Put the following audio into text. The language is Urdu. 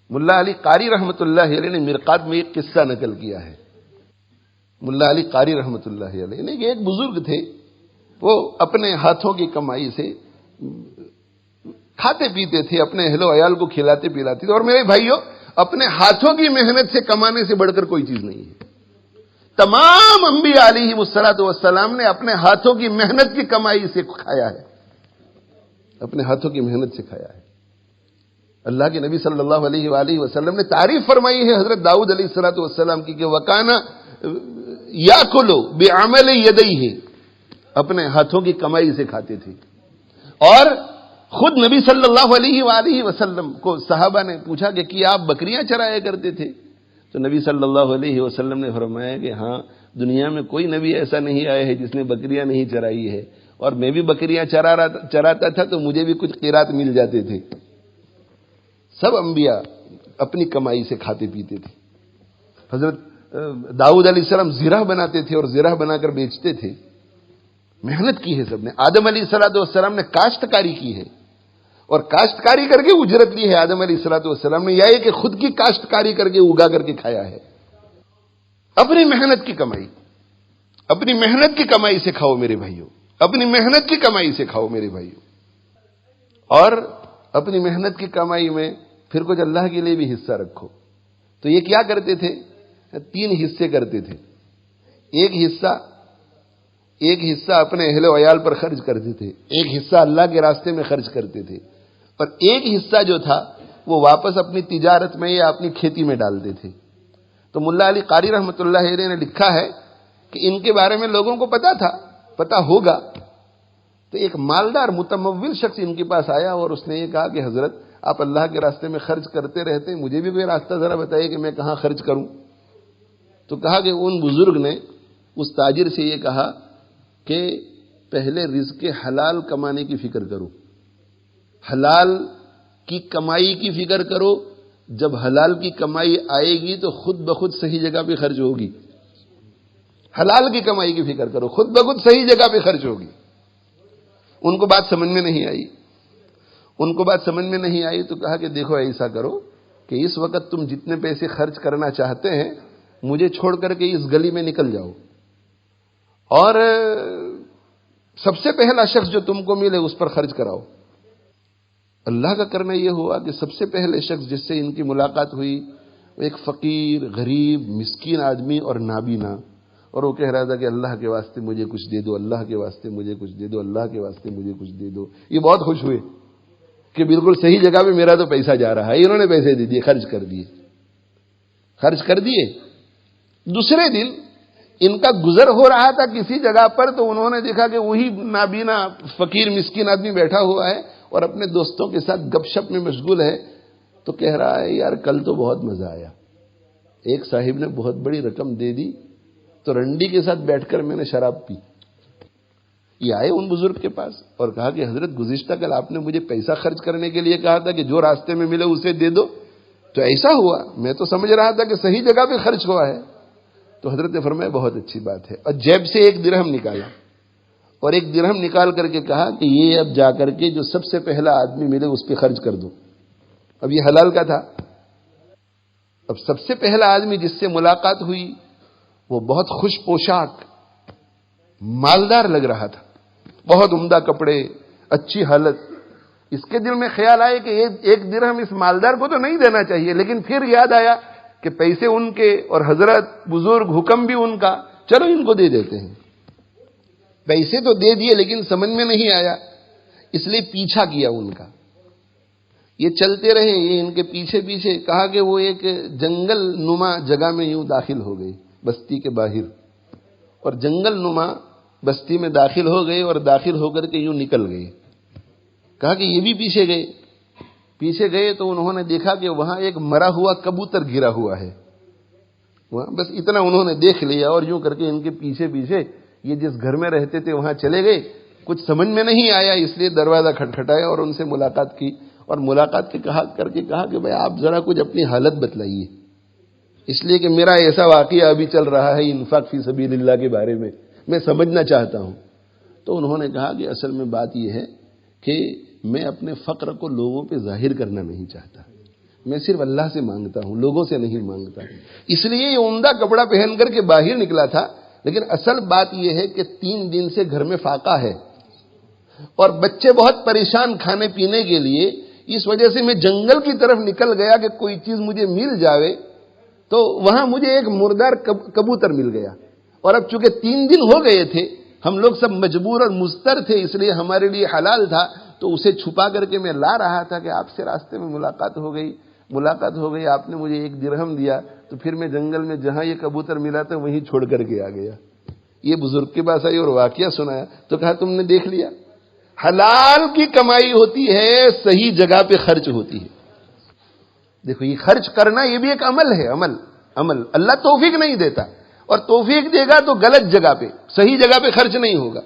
ملا علی قاری رحمۃ اللہ علیہ نے مرقات میں ایک قصہ نقل کیا ہے. ملا علی قاری رحمۃ اللہ علیہ نے ایک بزرگ تھے، وہ اپنے ہاتھوں کی کمائی سے کھاتے پیتے تھے، اپنے اہل و عیال کو کھلاتے پلاتے تھے. اور میرے بھائیوں، اپنے ہاتھوں کی محنت سے کمانے سے بڑھ کر کوئی چیز نہیں ہے. تمام انبیاء علیہ الصلوۃ والسلام نے اپنے ہاتھوں کی محنت کی کمائی سے کھایا ہے، اپنے ہاتھوں کی محنت سے کھایا ہے. اللہ کے نبی صلی اللہ علیہ وآلہ وسلم نے تعریف فرمائی ہے حضرت داؤد علیہ الصلوۃ والسلام کی کہ وَكَانَ يَأْكُلُ بِعَمَلِ يَدَيْهِ، اپنے ہاتھوں کی کمائی سے کھاتے تھے. اور خود نبی صلی اللہ علیہ وآلہ وسلم کو صحابہ نے پوچھا کہ کیا آپ بکریاں چرایا کرتے تھے؟ تو نبی صلی اللہ علیہ وسلم نے فرمایا کہ ہاں، دنیا میں کوئی نبی ایسا نہیں آیا ہے جس نے بکریاں نہیں چرائی ہے، اور میں بھی بکریاں چراتا تھا تو مجھے بھی کچھ قیرات مل جاتے تھے. سب انبیاء اپنی کمائی سے کھاتے پیتے تھے. حضرت داؤد علیہ السلام زرہ بناتے تھے اور زرہ بنا کر بیچتے تھے. محنت کی ہے سب نے. آدم علیہ السلام نے کاشتکاری کی ہے اور کاشتکاری کر کے اجرت لی ہے. آدم علیہ السلام نے یا کہ خود کی کاشتکاری کر کے اگا کر کے کھایا ہے. اپنی محنت کی کمائی، اپنی محنت کی کمائی سے کھاؤ میرے بھائیوں، اپنی محنت کی کمائی سے کھاؤ میرے بھائیوں. اور اپنی محنت کی کمائی میں پھر کچھ اللہ کے لیے بھی حصہ رکھو. تو یہ کیا کرتے تھے؟ 3 حصے کرتے تھے. ایک حصہ اپنے اہل و عیال پر خرچ کرتے تھے، ایک حصہ اللہ کے راستے میں خرچ کرتے تھے، اور ایک حصہ جو تھا وہ واپس اپنی تجارت میں یا اپنی کھیتی میں ڈالتے تھے. تو ملا علی قاری رحمۃ اللہ علیہ نے لکھا ہے کہ ان کے بارے میں لوگوں کو پتا ہوگا. تو ایک مالدار متمول شخص ان کے پاس آیا اور اس نے یہ کہا کہ حضرت، آپ اللہ کے راستے میں خرچ کرتے رہتے ہیں، مجھے بھی کوئی راستہ ذرا بتائیے کہ میں کہاں خرچ کروں. تو کہا کہ ان بزرگ نے اس تاجر سے یہ کہا کہ پہلے رزق حلال کمانے کی فکر کرو، حلال کی کمائی کی فکر کرو. جب حلال کی کمائی آئے گی تو خود بخود صحیح جگہ پہ خرچ ہوگی. حلال کی کمائی کی فکر کرو، خود بخود صحیح جگہ پہ خرچ ہوگی. ان کو بات سمجھ میں نہیں آئی. تو کہا کہ دیکھو، ایسا کرو کہ اس وقت تم جتنے پیسے خرچ کرنا چاہتے ہیں مجھے چھوڑ کر کے اس گلی میں نکل جاؤ، اور سب سے پہلا شخص جو تم کو ملے اس پر خرچ کراؤ. اللہ کا کرنا یہ ہوا کہ سب سے پہلے شخص جس سے ان کی ملاقات ہوئی وہ ایک فقیر، غریب، مسکین آدمی اور نابینا. اور وہ کہہ رہا تھا کہ اللہ کے واسطے مجھے کچھ دے دو، اللہ کے واسطے مجھے کچھ دے دو، اللہ کے واسطے مجھے کچھ دے دو. یہ بہت خوش ہوئے کہ بالکل صحیح جگہ پہ میرا تو پیسہ جا رہا ہے. انہوں نے پیسے دے دیے، خرچ کر دیے. دوسرے دن ان کا گزر ہو رہا تھا کسی جگہ پر، تو انہوں نے دیکھا کہ وہی نابینا فقیر مسکین آدمی بیٹھا ہوا ہے اور اپنے دوستوں کے ساتھ گپ شپ میں مشغول ہے. تو کہہ رہا ہے یار کل تو بہت مزہ آیا، ایک صاحب نے بہت بڑی رقم دے دی تو رنڈی کے ساتھ بیٹھ کر میں نے شراب پی. یہ آئے ان بزرگ کے پاس اور کہا کہ حضرت، گزشتہ کل آپ نے مجھے پیسہ خرچ کرنے کے لیے کہا تھا کہ جو راستے میں ملے اسے دے دو، تو ایسا ہوا؟ میں تو سمجھ رہا تھا کہ صحیح جگہ پہ خرچ ہوا ہے. تو حضرت نے فرمایا بہت اچھی بات ہے، اور جیب سے 1 درہم نکالا اور 1 درہم نکال کر کے کہا کہ یہ اب جا کر کے جو سب سے پہلا آدمی ملے اس پہ خرچ کر دو. اب یہ حلال کا تھا. اب سب سے پہلا آدمی جس سے ملاقات ہوئی وہ بہت خوش پوشاک، مالدار لگ رہا تھا، بہت عمدہ کپڑے، اچھی حالت. اس کے دل میں خیال آئے کہ 1 درہم اس مالدار کو تو نہیں دینا چاہیے، لیکن پھر یاد آیا کہ پیسے ان کے اور حضرت بزرگ، حکم بھی ان کا، چلو ان کو دے دیتے ہیں. پیسے تو دے دیے لیکن سمجھ میں نہیں آیا، اس لیے پیچھا کیا ان کا. یہ چلتے رہے، یہ ان کے پیچھے پیچھے. کہا کہ وہ ایک جنگل نما جگہ میں یوں داخل ہو گئی بستی کے باہر، اور جنگل نما بستی میں داخل ہو گئے اور داخل ہو کر کے یوں نکل گئے. کہا کہ یہ بھی پیچھے گئے تو انہوں نے دیکھا کہ وہاں ایک مرا ہوا کبوتر گرا ہوا ہے. وہاں بس اتنا انہوں نے دیکھ لیا اور یوں کر کے ان کے پیچھے پیچھے یہ جس گھر میں رہتے تھے وہاں چلے گئے. کچھ سمجھ میں نہیں آیا، اس لیے دروازہ کھٹکھٹایا اور ان سے ملاقات کی. اور ملاقات کے کہا کہ بھائی آپ ذرا کچھ اپنی حالت بتلائیے، اس لیے کہ میرا ایسا واقعہ ابھی چل رہا ہے انفاق فی سبیل اللہ کے بارے میں سمجھنا چاہتا ہوں. تو انہوں نے کہا کہ اصل میں بات یہ ہے کہ میں اپنے فقر کو لوگوں پہ ظاہر کرنا نہیں چاہتا، میں صرف اللہ سے مانگتا ہوں، لوگوں سے نہیں مانگتا. اس لیے یہ عمدہ کپڑا پہن کر کے باہر نکلا تھا. لیکن اصل بات یہ ہے کہ 3 دن سے گھر میں فاقہ ہے اور بچے بہت پریشان کھانے پینے کے لیے. اس وجہ سے میں جنگل کی طرف نکل گیا کہ کوئی چیز مجھے مل جاوے. تو وہاں مجھے ایک مردار کبوتر مل گیا. اور اب چونکہ 3 دن ہو گئے تھے، ہم لوگ سب مجبور اور مضطر تھے، اس لیے ہمارے لیے حلال تھا. تو اسے چھپا کر کے میں لا رہا تھا کہ آپ سے راستے میں ملاقات ہو گئی، آپ نے مجھے 1 درہم دیا. تو پھر میں جنگل میں جہاں یہ کبوتر ملا تھا وہیں چھوڑ کر کے آ گیا. یہ بزرگ کے پاس آئی اور واقعہ سنایا تو کہا تم نے دیکھ لیا، حلال کی کمائی ہوتی ہے، صحیح جگہ پہ خرچ ہوتی ہے. دیکھو یہ خرچ کرنا یہ بھی ایک عمل ہے. عمل اللہ توفیق نہیں دیتا، اور توفیق دے گا تو غلط جگہ پہ، صحیح جگہ پہ خرچ نہیں ہوگا.